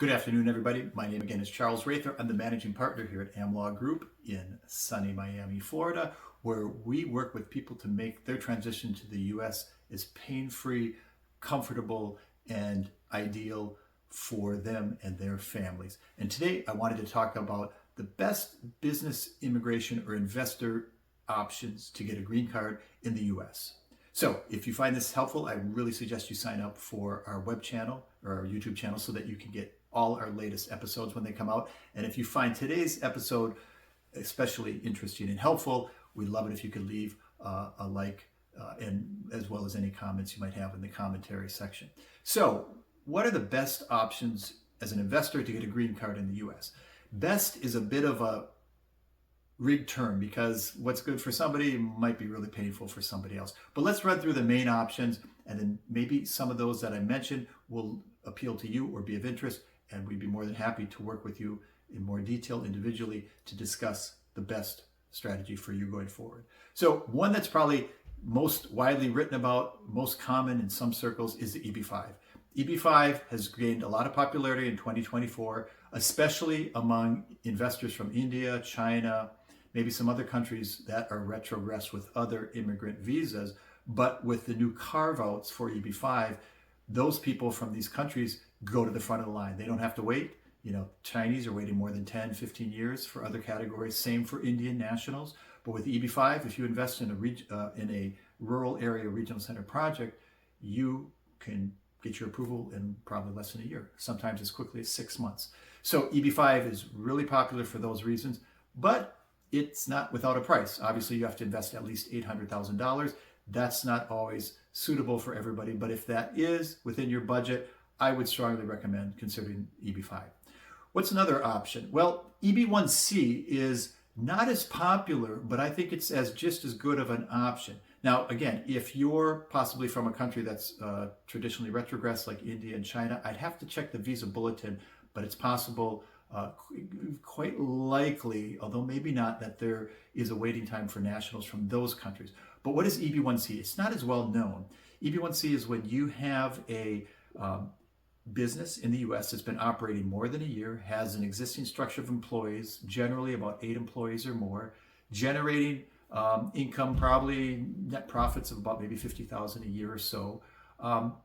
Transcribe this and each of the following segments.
Good afternoon, everybody. My name again is Charles Rather. I'm the managing partner here at AmLaw Group in sunny Miami, Florida, where we work with people to make their transition to the U.S. as pain-free, comfortable, and ideal for them and their families. And today I wanted to talk about the best business immigration or investor options to get a green card in the U.S. So if you find this helpful, I really suggest you sign up for our web channel or our YouTube channel so that you can get all our latest episodes when they come out. And if you find today's episode especially interesting and helpful, we'd love it if you could leave a like and as well as any comments you might have in the commentary section. So what are the best options as an investor to get a green card in the US? Best is a bit of a rigged term because what's good for somebody might be really painful for somebody else. But let's run through the main options, and then maybe some of those that I mentioned will appeal to you or be of interest, and we'd be more than happy to work with you in more detail individually to discuss the best strategy for you going forward. So one that's probably most widely written about, most common in some circles, is the EB-5. EB-5 has gained a lot of popularity in 2024, especially among investors from India, China, maybe some other countries that are retrogressed with other immigrant visas. But with the new carve-outs for EB-5, those people from these countries go to the front of the line. They don't have to wait. You know, Chinese are waiting more than 10, 15 years for other categories. Same for Indian nationals. But with the EB-5, if you invest in a rural area regional center project, you can get your approval in probably less than a year, sometimes as quickly as 6 months. So EB-5 is really popular for those reasons, but it's not without a price. Obviously, you have to invest at least $800,000. That's not always suitable for everybody, but if that is within your budget, I would strongly recommend considering EB-5. What's another option? Well, EB-1C is not as popular, but I think it's just as good of an option. Now, again, if you're possibly from a country that's traditionally retrogressed like India and China, I'd have to check the visa bulletin, but it's possible, quite likely, although maybe not, that there is a waiting time for nationals from those countries. But what is EB-1C? It's not as well known. EB-1C is when you have a business in the US that's been operating more than a year, has an existing structure of employees, generally about 8 employees or more, generating income, probably net profits of about maybe $50,000 a year or so.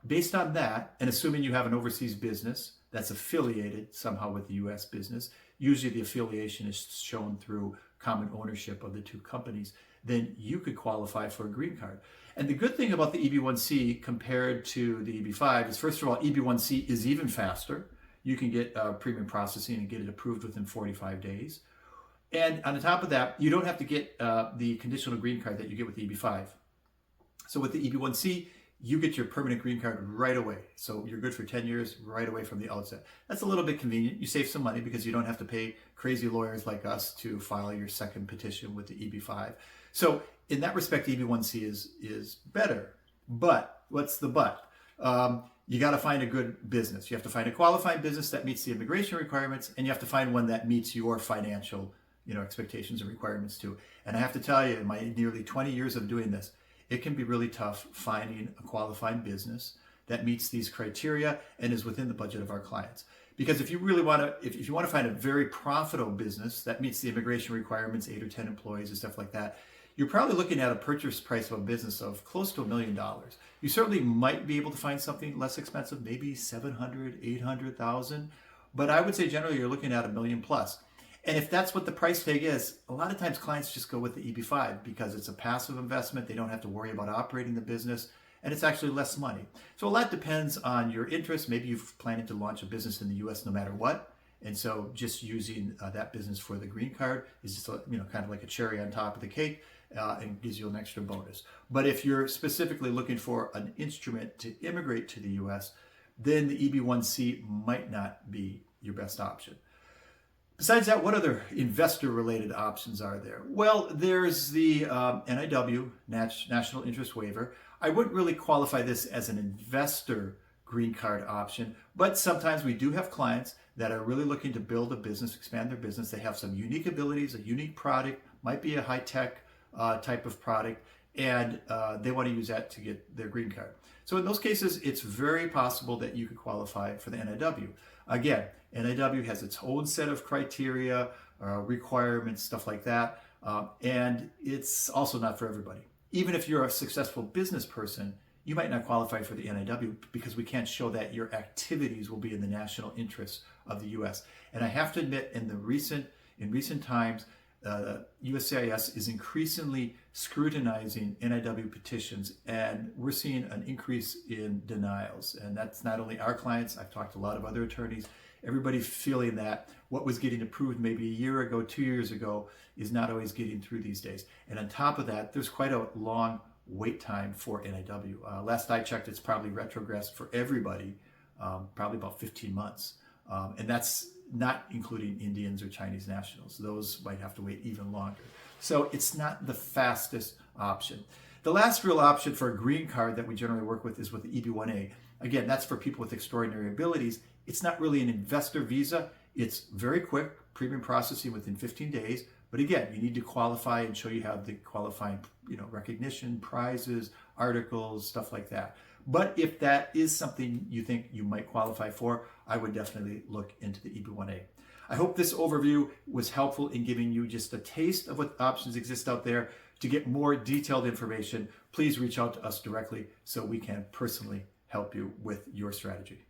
Based on that, and assuming you have an overseas business that's affiliated somehow with the US business, usually the affiliation is shown through common ownership of the two companies, then you could qualify for a green card. And the good thing about the EB-1C compared to the EB-5 is, first of all, EB-1C is even faster. You can get premium processing and get it approved within 45 days. And on the top of that, you don't have to get the conditional green card that you get with the EB-5. So with the EB-1C, you get your permanent green card right away. So you're good for 10 years right away from the outset. That's a little bit convenient. You save some money because you don't have to pay crazy lawyers like us to file your second petition with the EB-5. So in that respect, EB-1C is better. But what's the but? You got to find a good business. You have to find a qualified business that meets the immigration requirements, and you have to find one that meets your financial, expectations and requirements too. And I have to tell you, in my nearly 20 years of doing this, it can be really tough finding a qualified business that meets these criteria and is within the budget of our clients. Because if you really want to, if you want to find a very profitable business that meets the immigration requirements, 8 or 10 employees and stuff like that, you're probably looking at a purchase price of a business of close to $1 million. You certainly might be able to find something less expensive, maybe 700, 800,000, but I would say generally you're looking at $1 million plus. And if that's what the price tag is, a lot of times clients just go with the EB-5 because it's a passive investment. They don't have to worry about operating the business, and it's actually less money. So a lot depends on your interest. Maybe you're planning to launch a business in the US no matter what. And so just using that business for the green card is just kind of like a cherry on top of the cake and gives you an extra bonus. But if you're specifically looking for an instrument to immigrate to the US, then the EB-1C might not be your best option. Besides that, what other investor-related options are there? Well, there's the NIW, National Interest Waiver. I wouldn't really qualify this as an investor green card option, but sometimes we do have clients that are really looking to build a business, expand their business. They have some unique abilities, a unique product, might be a high-tech type of product, and they want to use that to get their green card. So in those cases, it's very possible that you could qualify for the NIW. Again, NIW has its own set of criteria, requirements, stuff like that, and it's also not for everybody. Even if you're a successful business person, you might not qualify for the NIW because we can't show that your activities will be in the national interests of the U.S. And I have to admit, in recent times, USCIS is increasingly scrutinizing NIW petitions, and we're seeing an increase in denials. And that's not only our clients. I've talked to a lot of other attorneys. Everybody feeling that what was getting approved maybe a year ago, 2 years ago, is not always getting through these days. And on top of that, there's quite a long wait time for NIW. Last I checked, it's probably retrogressed for everybody, probably about 15 months. And that's not including Indians or Chinese nationals. Those might have to wait even longer. So it's not the fastest option. The last real option for a green card that we generally work with is with the EB-1A. Again, that's for people with extraordinary abilities. It's not really an investor visa. It's very quick, premium processing within 15 days. But again, you need to qualify and show you have the qualifying, recognition, prizes, articles, stuff like that. But if that is something you think you might qualify for, I would definitely look into the EB-1A. I hope this overview was helpful in giving you just a taste of what options exist out there. To get more detailed information, please reach out to us directly so we can personally help you with your strategy.